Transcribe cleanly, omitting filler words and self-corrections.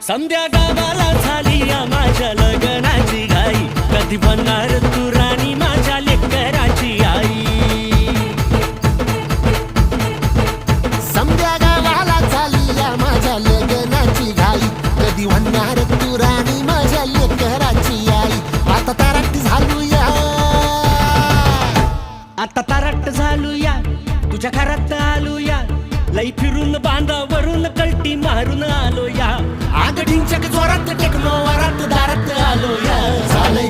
संध्या गावाला झाली या माझ्या लग्नाची घाई, कधी बनणार तू राणी माझ्या लेकराची आई. संध्या गावाला झाली या माझ्या लग्नाची घाई, कधी म्हणणार तू राणी माझ्या लेकराची आई. आता तारट झालूया, आता तारट झालूया, तुझ्या घरात आलूया, लई फिरून बांधावरून कल्टी मारून आलो या. आगडींच्या जोरात टेकलो वरात दारात आलो या. झालंय